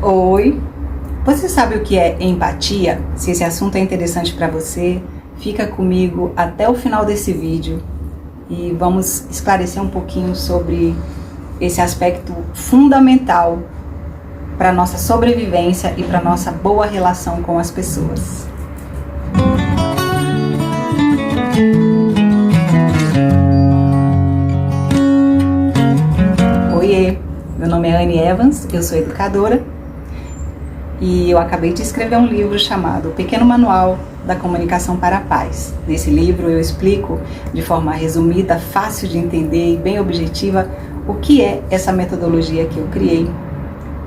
Oi, você sabe o que é empatia? Se esse assunto é interessante para você, fica comigo até o final desse vídeo e vamos esclarecer um pouquinho sobre esse aspecto fundamental para nossa sobrevivência e para nossa boa relação com as pessoas. Oiê, meu nome é Anne Evans, eu sou educadora e eu acabei de escrever um livro chamado O Pequeno Manual da Comunicação para a Paz. Nesse livro eu explico de forma resumida, fácil de entender e bem objetiva o que é essa metodologia que eu criei,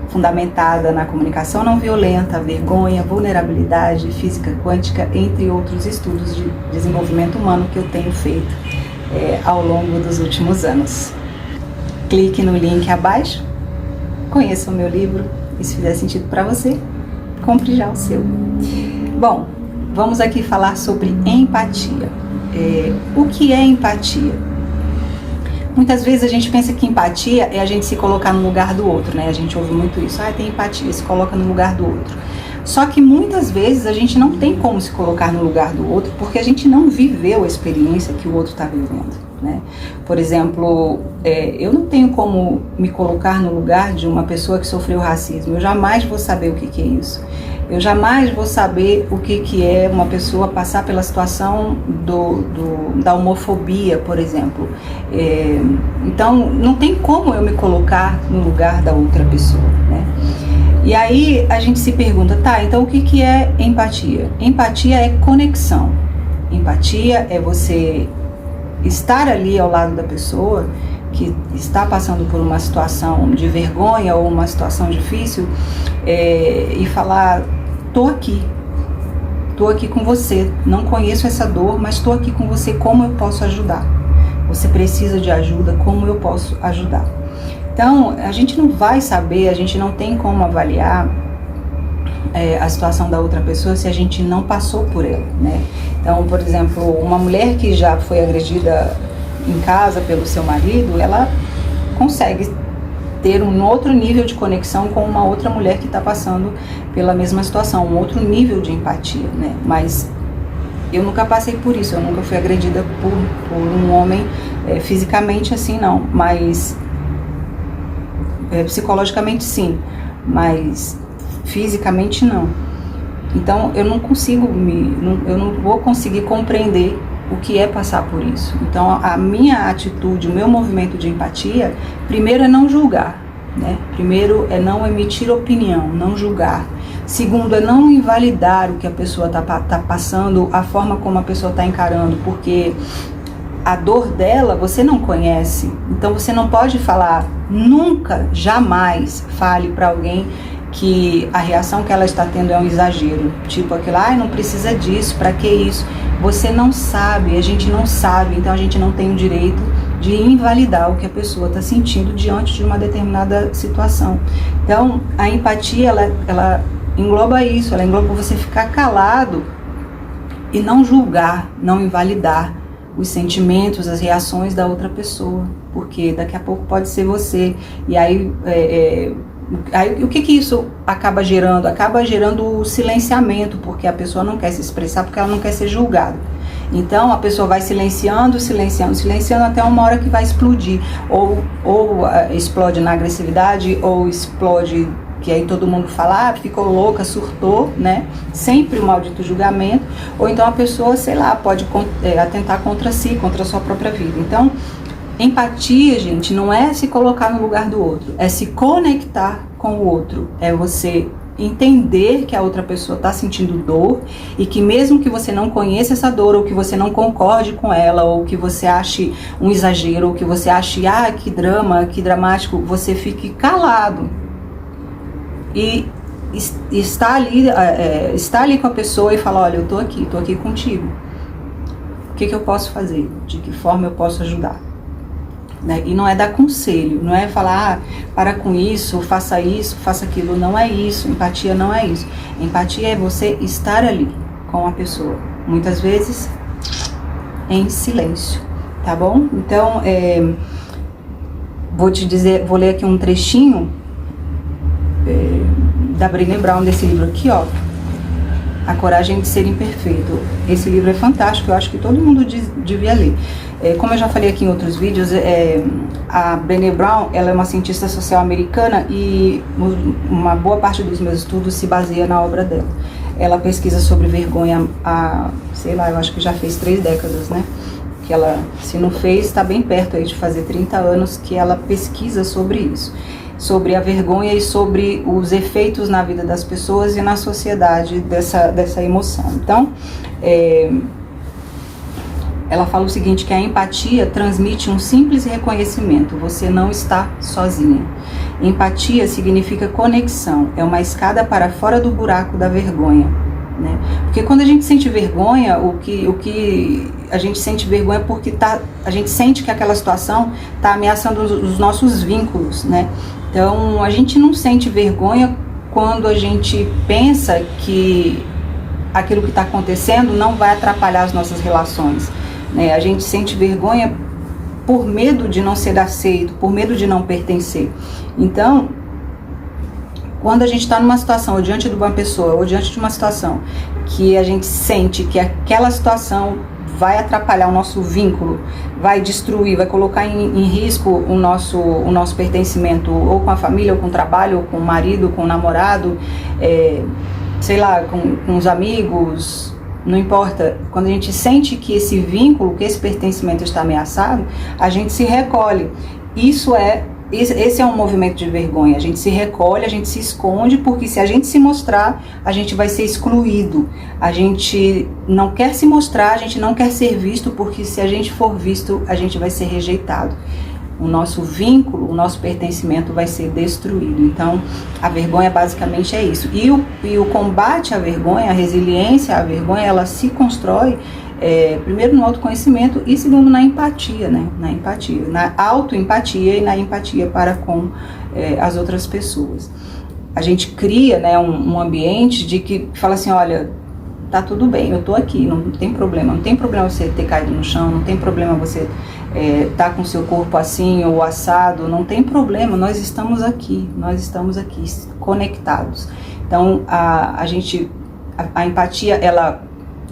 fundamentada na comunicação não violenta, vergonha, vulnerabilidade, física quântica, entre outros estudos de desenvolvimento humano que eu tenho feito ao longo dos últimos anos. Clique no link abaixo, conheça o meu livro e se fizer sentido para você, compre já o seu. Bom, vamos aqui falar sobre empatia. O que é empatia? Muitas vezes a gente pensa que empatia é a gente se colocar no lugar do outro, né? A gente ouve muito isso, tem empatia, se coloca no lugar do outro. Só que muitas vezes a gente não tem como se colocar no lugar do outro porque a gente não viveu a experiência que o outro está vivendo, né? Por exemplo, eu não tenho como me colocar no lugar de uma pessoa que sofreu racismo. Eu jamais vou saber o que é isso. Eu jamais vou saber o que é uma pessoa passar pela situação da homofobia, por exemplo. Então, não tem como eu me colocar no lugar da outra pessoa, né? E aí a gente se pergunta, então o que é empatia? Empatia é conexão. Empatia é você estar ali ao lado da pessoa que está passando por uma situação de vergonha ou uma situação difícil e falar, tô aqui com você, não conheço essa dor, mas tô aqui com você, como eu posso ajudar? Você precisa de ajuda, como eu posso ajudar? Então, a gente não vai saber, a gente não tem como avaliar a situação da outra pessoa se a gente não passou por ela, né? Então, por exemplo, uma mulher que já foi agredida em casa pelo seu marido, ela consegue ter um outro nível de conexão com uma outra mulher que está passando pela mesma situação, um outro nível de empatia, né? Mas eu nunca passei por isso, eu nunca fui agredida por um homem fisicamente assim, não, mas psicologicamente sim, mas fisicamente não. Então eu não consigo eu não vou conseguir compreender o que é passar por isso. Então a minha atitude, o meu movimento de empatia, primeiro é não julgar, né? Primeiro é não emitir opinião, não julgar. Segundo é não invalidar o que a pessoa está passando, a forma como a pessoa está encarando, porque a dor dela você não conhece. Então você não pode falar, nunca, jamais fale para alguém que a reação que ela está tendo é um exagero, tipo aquilo, não precisa disso, para que isso? Você não sabe, a gente não sabe, então a gente não tem o direito de invalidar o que a pessoa está sentindo diante de uma determinada situação. Então a empatia, ela engloba isso, ela engloba você ficar calado e não julgar, não invalidar os sentimentos, as reações da outra pessoa, porque daqui a pouco pode ser você, e aí o que isso acaba gerando? Acaba gerando o silenciamento, porque a pessoa não quer se expressar, porque ela não quer ser julgada. Então a pessoa vai silenciando até uma hora que vai explodir, ou explode na agressividade, ou explode que aí todo mundo fala, ficou louca, surtou, né? Sempre o maldito julgamento, ou então a pessoa, sei lá, pode atentar contra si, contra a sua própria vida. Então, empatia, gente, não é se colocar no lugar do outro, é se conectar com o outro, é você entender que a outra pessoa está sentindo dor e que mesmo que você não conheça essa dor, ou que você não concorde com ela, ou que você ache um exagero, ou que você ache, que drama, que dramático, você fique calado e está ali com a pessoa e fala, olha, eu tô aqui contigo, o que eu posso fazer, de que forma eu posso ajudar, né? E não é dar conselho, não é falar, para com isso, faça aquilo, não é isso. Empatia não é isso. Empatia é você estar ali com a pessoa, muitas vezes em silêncio, tá bom? Então, vou ler aqui um trechinho da Brené Brown, desse livro aqui, ó, A Coragem de Ser Imperfeito. Esse livro é fantástico, eu acho que todo mundo devia ler. Como eu já falei aqui em outros vídeos, a Brené Brown, ela é uma cientista social americana e uma boa parte dos meus estudos se baseia na obra dela. Ela pesquisa sobre vergonha há, sei lá, eu acho que já fez 3 décadas, né? Que ela, se não fez, está bem perto aí de fazer 30 anos que ela pesquisa sobre isso. Sobre a vergonha e sobre os efeitos na vida das pessoas e na sociedade dessa emoção. Então, ela fala o seguinte, que a empatia transmite um simples reconhecimento, você não está sozinha. Empatia significa conexão, é uma escada para fora do buraco da vergonha, né? Porque quando a gente sente vergonha, o que a gente sente vergonha porque a gente sente que aquela situação está ameaçando os nossos vínculos, né? Então, a gente não sente vergonha quando a gente pensa que aquilo que está acontecendo não vai atrapalhar as nossas relações, né? A gente sente vergonha por medo de não ser aceito, por medo de não pertencer. Então, quando a gente está numa situação, ou diante de uma pessoa, ou diante de uma situação que a gente sente que aquela situação vai atrapalhar o nosso vínculo, vai destruir, vai colocar em risco o nosso pertencimento, ou com a família, ou com o trabalho, ou com o marido, com o namorado, sei lá, com os amigos, não importa. Quando a gente sente que esse vínculo, que esse pertencimento está ameaçado, a gente se recolhe. Esse é um movimento de vergonha, a gente se recolhe, a gente se esconde, porque se a gente se mostrar, a gente vai ser excluído. A gente não quer se mostrar, a gente não quer ser visto, porque se a gente for visto, a gente vai ser rejeitado. O nosso vínculo, o nosso pertencimento vai ser destruído. Então, a vergonha basicamente é isso. E o combate à vergonha, a resiliência à vergonha, ela se constrói primeiro no autoconhecimento e segundo na empatia, né? Na autoempatia e na empatia para com as outras pessoas. A gente cria, né, um ambiente de que fala assim, olha, tá tudo bem, eu tô aqui, não tem problema você ter caído no chão, não tem problema você tá com seu corpo assim ou assado, não tem problema, nós estamos aqui conectados. Então a empatia, ela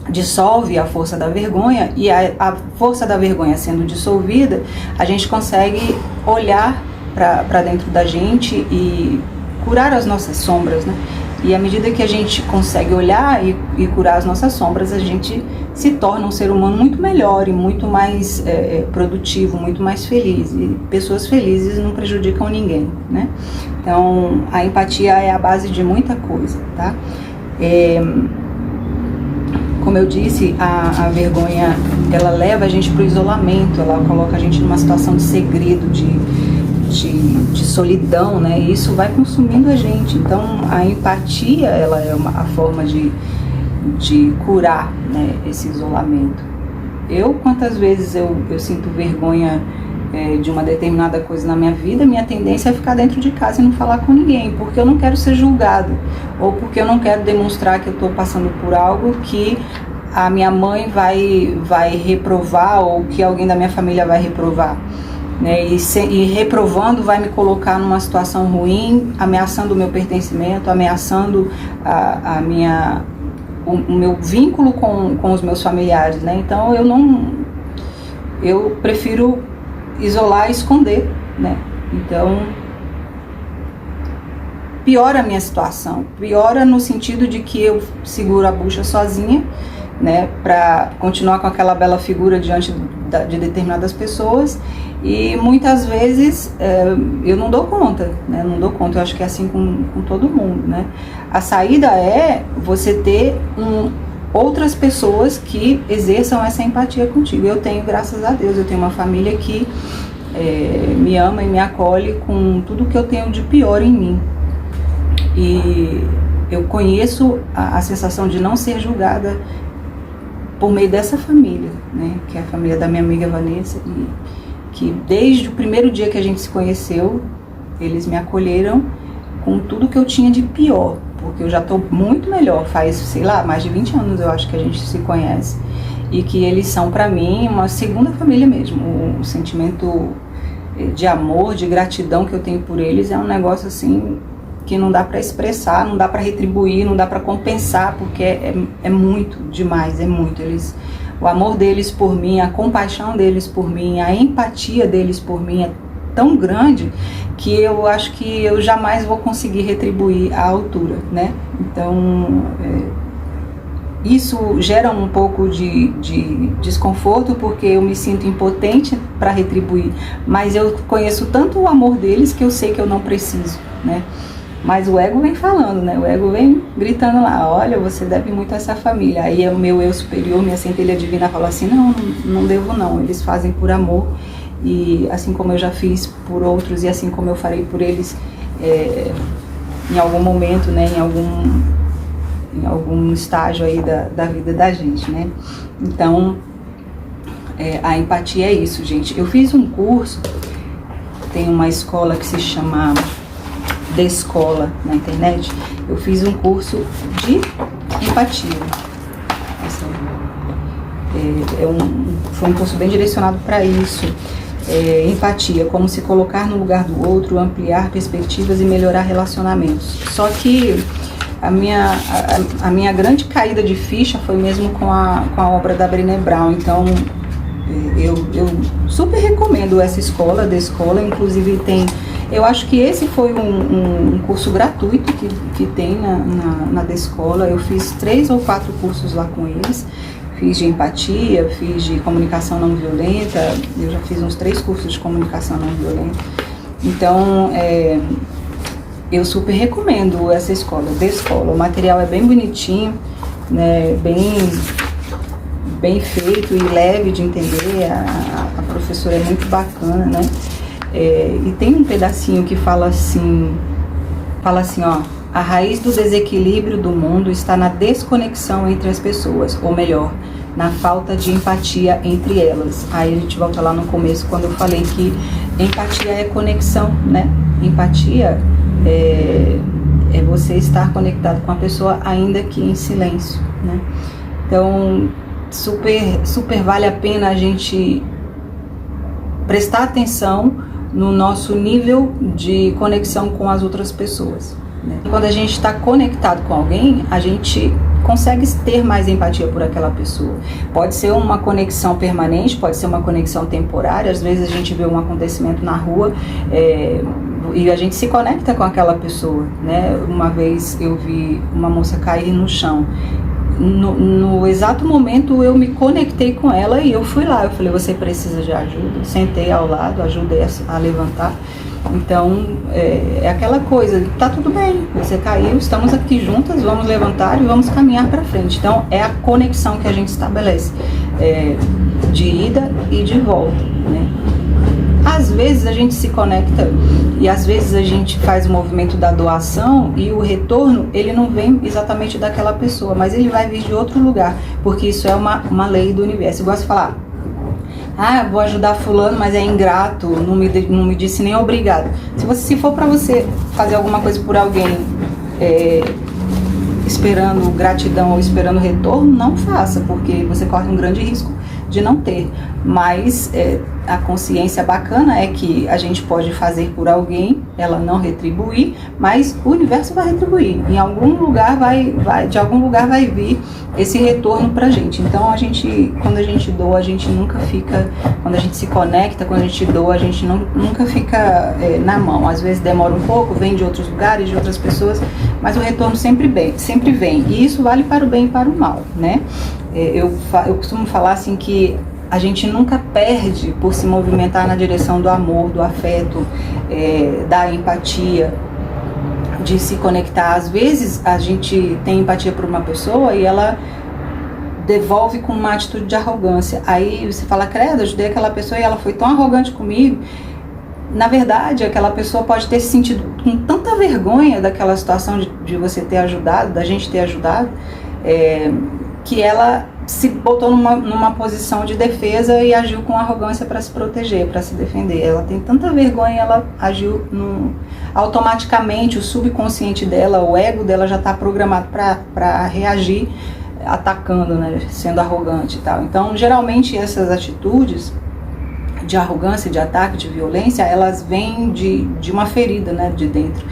dissolve a força da vergonha, e a força da vergonha sendo dissolvida, a gente consegue olhar para dentro da gente e curar as nossas sombras, né? E à medida que a gente consegue olhar e curar as nossas sombras, a gente se torna um ser humano muito melhor e muito mais produtivo, muito mais feliz. E pessoas felizes não prejudicam ninguém, né? Então, a empatia é a base de muita coisa, tá? Como eu disse, a vergonha, ela leva a gente para o isolamento, ela coloca a gente numa situação de segredo, de solidão, né? E isso vai consumindo a gente. Então, a empatia, ela é a forma de curar, né, esse isolamento. Quantas vezes eu sinto vergonha de uma determinada coisa na minha vida, minha tendência é ficar dentro de casa e não falar com ninguém, porque eu não quero ser julgado, ou porque eu não quero demonstrar que eu estou passando por algo que a minha mãe vai reprovar, ou que alguém da minha família vai reprovar, né? E reprovando vai me colocar numa situação ruim, ameaçando o meu pertencimento, ameaçando o meu vínculo com os meus familiares, né? Então eu prefiro isolar e esconder, né? Então piora a minha situação, piora no sentido de que eu seguro a bucha sozinha, né, para continuar com aquela bela figura diante de determinadas pessoas, e muitas vezes eu não dou conta, né? Eu acho que é assim com todo mundo, né? A saída é você ter outras pessoas que exerçam essa empatia contigo. Eu tenho, graças a Deus, eu tenho uma família que me ama e me acolhe com tudo que eu tenho de pior em mim. E eu conheço a sensação de não ser julgada por meio dessa família, né? Que é a família da minha amiga Vanessa, e que desde o primeiro dia que a gente se conheceu, eles me acolheram com tudo que eu tinha de pior, porque eu já estou muito melhor, faz, sei lá, mais de 20 anos eu acho que a gente se conhece, e que eles são para mim uma segunda família mesmo. O sentimento de amor, de gratidão que eu tenho por eles é um negócio assim que não dá para expressar, não dá para retribuir, não dá para compensar, porque é muito demais, é muito. O amor deles por mim, a compaixão deles por mim, a empatia deles por mim é tão grande que eu acho que eu jamais vou conseguir retribuir à altura, né? Então, isso gera um pouco de desconforto, porque eu me sinto impotente para retribuir, mas eu conheço tanto o amor deles que eu sei que eu não preciso, né? Mas o ego vem falando, né? O ego vem gritando lá, olha, você deve muito a essa família. Aí o meu eu superior, minha centelha divina, fala assim, não devo não, eles fazem por amor, e assim como eu já fiz por outros, e assim como eu farei por eles em algum momento, né? Em algum estágio aí da vida da gente, né? Então, a empatia é isso, gente. Eu fiz um curso, tem uma escola que se chama Descola na internet, eu fiz um curso de empatia. Foi um curso bem direcionado para isso. Empatia, como se colocar no lugar do outro, ampliar perspectivas e melhorar relacionamentos. Só que a minha grande caída de ficha foi mesmo com a obra da Brené Brown. Então eu super recomendo essa escola, Descola. Inclusive eu acho que esse foi um curso gratuito que tem na Descola. Eu fiz 3 ou 4 cursos lá com eles. Fiz de empatia, fiz de comunicação não violenta, eu já fiz uns 3 cursos de comunicação não violenta. Então, eu super recomendo essa escola, Descola. O material é bem bonitinho, né, bem feito e leve de entender. A professora é muito bacana, né? E tem um pedacinho que fala assim, ó, a raiz do desequilíbrio do mundo está na desconexão entre as pessoas, ou melhor, na falta de empatia entre elas. Aí a gente volta lá no começo, quando eu falei que empatia é conexão, né? Empatia é você estar conectado com a pessoa, ainda que em silêncio, né? Então, super vale a pena a gente prestar atenção no nosso nível de conexão com as outras pessoas, né? Quando a gente está conectado com alguém, a gente consegue ter mais empatia por aquela pessoa. Pode ser uma conexão permanente, pode ser uma conexão temporária. Às vezes a gente vê um acontecimento na rua e a gente se conecta com aquela pessoa, né? Uma vez eu vi uma moça cair no chão. No exato momento eu me conectei com ela e eu fui lá. Eu falei, você precisa de ajuda? Sentei ao lado, ajudei a levantar. Então, é aquela coisa, tá tudo bem, você caiu, estamos aqui juntas, vamos levantar e vamos caminhar para frente. Então, é a conexão que a gente estabelece, de ida e de volta, né? Às vezes a gente se conecta e às vezes a gente faz o movimento da doação e o retorno, ele não vem exatamente daquela pessoa, mas ele vai vir de outro lugar, porque isso é uma lei do universo. Eu gosto de falar, vou ajudar fulano, mas é ingrato, não me disse nem obrigado. Se for para você fazer alguma coisa por alguém esperando gratidão ou esperando retorno, não faça, porque você corre um grande risco de não ter. Mas a consciência bacana é que a gente pode fazer por alguém, ela não retribuir, mas o universo vai retribuir. Em algum lugar de algum lugar vai vir esse retorno pra gente. Então quando a gente doa, a gente nunca fica, quando a gente se conecta, quando a gente doa, a gente nunca fica na mão. Às vezes demora um pouco, vem de outros lugares, de outras pessoas, mas o retorno sempre vem. E isso vale para o bem e para o mal, né? Eu costumo falar assim que a gente nunca perde por se movimentar na direção do amor, do afeto, da empatia, de se conectar. Às vezes a gente tem empatia por uma pessoa e ela devolve com uma atitude de arrogância. Aí você fala, credo, ajudei aquela pessoa e ela foi tão arrogante comigo. Na verdade, aquela pessoa pode ter se sentido com tanta vergonha daquela situação de você ter ajudado, da gente ter ajudado, que ela se botou numa posição de defesa e agiu com arrogância para se proteger, para se defender. Ela tem tanta vergonha, ela agiu automaticamente, o subconsciente dela, o ego dela já está programado para reagir atacando, né, sendo arrogante e tal. Então, geralmente essas atitudes de arrogância, de ataque, de violência, elas vêm de uma ferida, né, de dentro.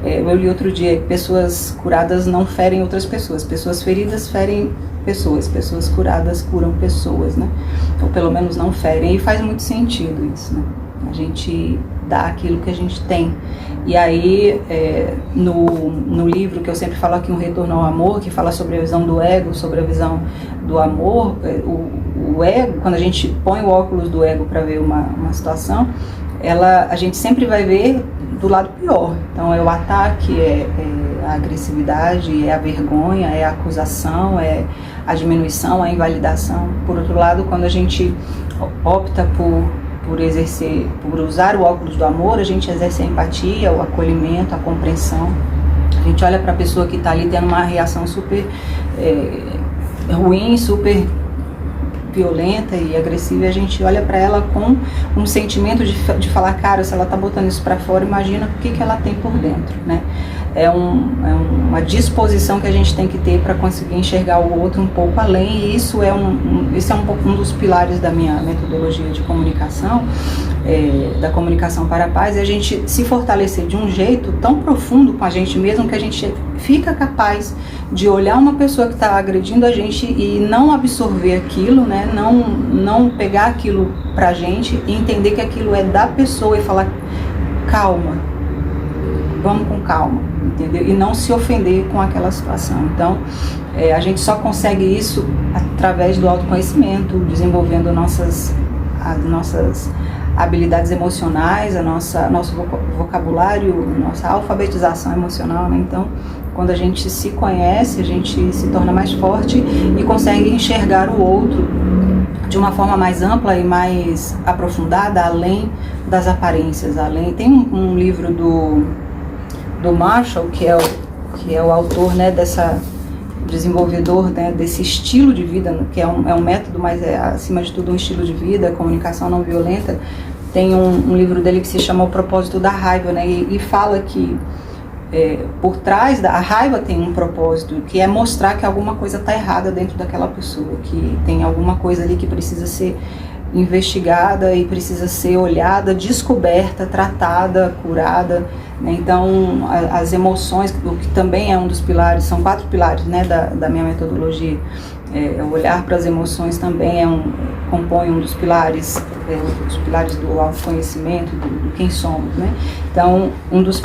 Eu li outro dia que pessoas curadas não ferem outras pessoas, pessoas feridas ferem pessoas, pessoas curadas curam pessoas, né? Ou pelo menos não ferem, e faz muito sentido isso, né? A gente dá aquilo que a gente tem. E aí, no livro que eu sempre falo aqui, Um Retorno ao Amor, que fala sobre a visão do ego, sobre a visão do amor, o ego, quando a gente põe o óculos do ego para ver uma situação, a gente sempre vai ver do lado pior. Então é o ataque, é a agressividade, é a vergonha, é a acusação, é a diminuição, a invalidação. Por outro lado, quando a gente opta por usar o óculos do amor, a gente exerce a empatia, o acolhimento, a compreensão. A gente olha para a pessoa que está ali tendo uma reação super ruim, super violenta e agressiva, e a gente olha para ela com um sentimento de falar, cara, se ela tá botando isso para fora, imagina o que ela tem por dentro, né? É uma disposição que a gente tem que ter para conseguir enxergar o outro um pouco além, e isso é um dos pilares da minha metodologia de comunicação, da comunicação para a paz, é a gente se fortalecer de um jeito tão profundo com a gente mesmo que a gente fica capaz de olhar uma pessoa que está agredindo a gente e não absorver aquilo, né? Não pegar aquilo pra gente e entender que aquilo é da pessoa e falar, calma, vamos com calma, entendeu? E não se ofender com aquela situação. Então, a gente só consegue isso através do autoconhecimento, desenvolvendo as nossas habilidades emocionais, nosso vocabulário, nossa alfabetização emocional, né? Então, quando a gente se conhece, a gente se torna mais forte e consegue enxergar o outro de uma forma mais ampla e mais aprofundada, além das aparências. Tem um livro do Marshall, que é o autor, né, desenvolvedor, né, desse estilo de vida, que é um método, mas é acima de tudo um estilo de vida, comunicação não violenta. Tem um livro dele que se chama O Propósito da Raiva, né, e fala que por trás a raiva tem um propósito, que é mostrar que alguma coisa está errada dentro daquela pessoa, que tem alguma coisa ali que precisa ser investigada e precisa ser olhada, descoberta, tratada, curada, né? Então as emoções, o que também é um dos pilares, são 4 pilares, né, da minha metodologia. O olhar para as emoções também compõe um dos pilares, os pilares do autoconhecimento, do quem somos, né? Então um dos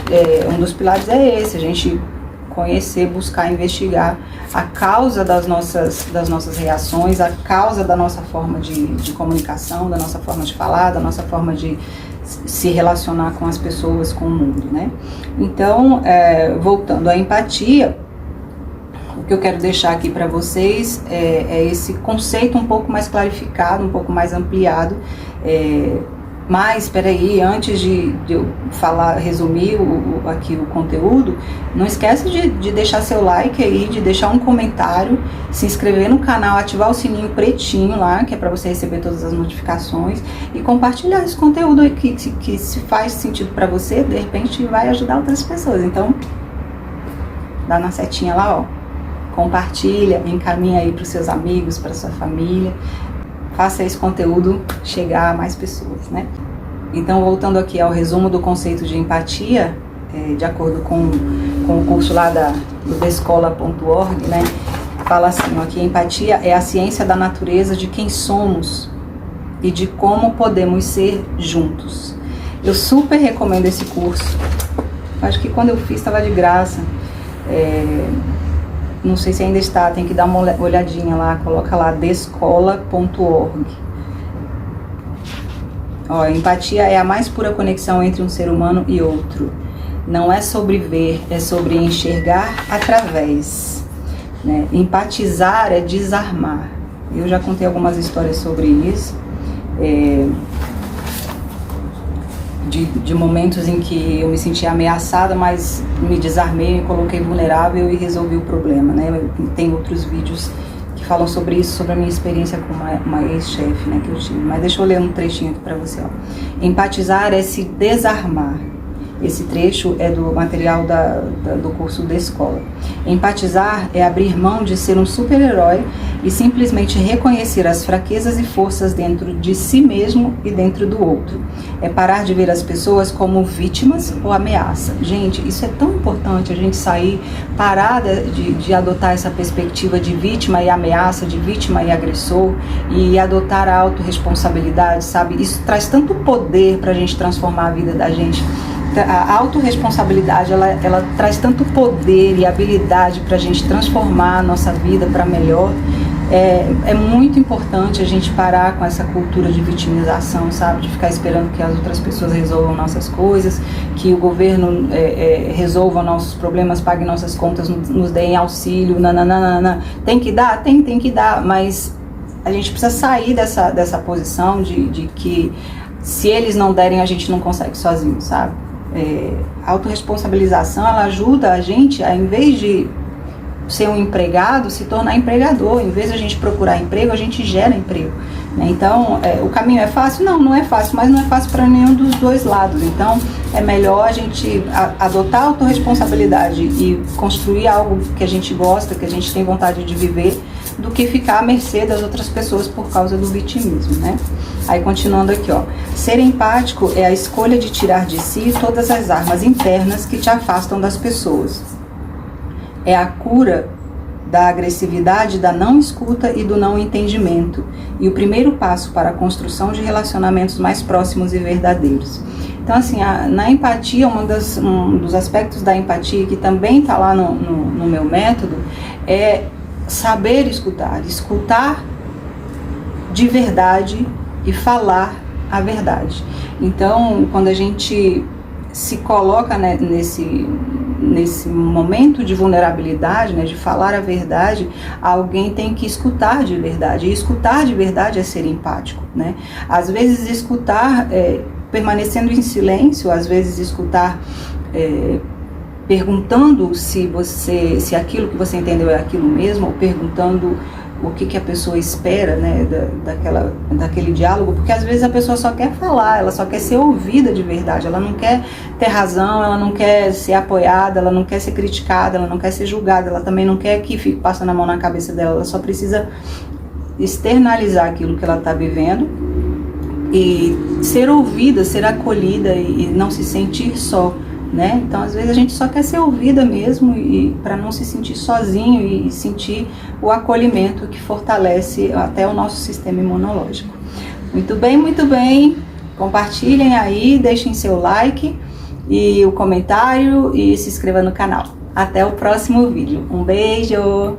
pilares é esse, a gente conhecer, buscar, investigar a causa das nossas reações, a causa da nossa forma de comunicação, da nossa forma de falar, da nossa forma de se relacionar com as pessoas, com o mundo, né? Então, voltando à empatia, o que eu quero deixar aqui para vocês é esse conceito um pouco mais clarificado, um pouco mais ampliado. Mas, espera aí, antes de eu resumir aqui o conteúdo, não esquece de deixar seu like aí, de deixar um comentário, se inscrever no canal, ativar o sininho pretinho lá, que é para você receber todas as notificações, e compartilhar esse conteúdo aí que se faz sentido para você, de repente vai ajudar outras pessoas. Então, dá na setinha lá, ó, compartilha, encaminha aí para os seus amigos, para sua família. Faça esse conteúdo chegar a mais pessoas, né? Então, voltando aqui ao resumo do conceito de empatia, de acordo com o curso lá do descola.org, né? Fala assim, ó, que empatia é a ciência da natureza de quem somos e de como podemos ser juntos. Eu super recomendo esse curso. Acho que quando eu fiz estava de graça. Não sei se ainda está, tem que dar uma olhadinha lá, coloca lá descola.org. Empatia é a mais pura conexão entre um ser humano e outro. Não é sobre ver, é sobre enxergar através, né? Empatizar é desarmar. Eu já contei algumas histórias sobre isso, de momentos em que eu me senti ameaçada, mas me desarmei, me coloquei vulnerável e resolvi o problema, né? Tem outros vídeos que falam sobre isso, sobre a minha experiência com uma ex-chefe, né, que eu tive. Mas deixa eu ler um trechinho aqui para você, ó. Empatizar é se desarmar. Esse trecho é do material do curso da escola. Empatizar é abrir mão de ser um super-herói e simplesmente reconhecer as fraquezas e forças dentro de si mesmo e dentro do outro. É parar de ver as pessoas como vítimas ou ameaça. Gente, isso é tão importante, a gente sair, parar de adotar essa perspectiva de vítima e ameaça, de vítima e agressor, e adotar a autorresponsabilidade, sabe? Isso traz tanto poder para a gente transformar a vida da gente. A autorresponsabilidade, ela traz tanto poder e habilidade para a gente transformar a nossa vida para melhor. É muito importante a gente parar com essa cultura de vitimização, sabe? De ficar esperando que as outras pessoas resolvam nossas coisas, que o governo resolva nossos problemas, pague nossas contas, nos deem auxílio, nananana. Tem que dar? Tem que dar, mas a gente precisa sair dessa posição de que se eles não derem, a gente não consegue sozinho, sabe? A autorresponsabilização, ela ajuda a gente a, em vez de ser um empregado, se tornar empregador. Em vez de a gente procurar emprego, a gente gera emprego, né? Então, o caminho é fácil? Não é fácil, mas não é fácil para nenhum dos dois lados. Então, é melhor a gente adotar a autorresponsabilidade e construir algo que a gente gosta, que a gente tem vontade de viver, do que ficar à mercê das outras pessoas por causa do vitimismo, né? Aí, continuando aqui, ó. Ser empático é a escolha de tirar de si todas as armas internas que te afastam das pessoas. É a cura da agressividade, da não escuta e do não entendimento, e o primeiro passo para a construção de relacionamentos mais próximos e verdadeiros. Então, assim, na empatia, um dos aspectos da empatia que também está lá no meu método é saber escutar de verdade e falar a verdade. Então, quando a gente se coloca, né, nesse momento de vulnerabilidade, né, de falar a verdade, alguém tem que escutar de verdade. E escutar de verdade é ser empático, né? Às vezes escutar permanecendo em silêncio, às vezes escutar perguntando se aquilo que você entendeu é aquilo mesmo, ou perguntando o que a pessoa espera, né, daquele diálogo, porque às vezes a pessoa só quer falar, ela só quer ser ouvida de verdade, ela não quer ter razão, ela não quer ser apoiada, ela não quer ser criticada, ela não quer ser julgada, ela também não quer que fique passando a mão na cabeça dela, ela só precisa externalizar aquilo que ela está vivendo e ser ouvida, ser acolhida e não se sentir só, né? Então, às vezes a gente só quer ser ouvida mesmo, e para não se sentir sozinho e sentir o acolhimento que fortalece até o nosso sistema imunológico. Muito bem, compartilhem aí, deixem seu like e o comentário e se inscreva no canal. Até o próximo vídeo. Um beijo!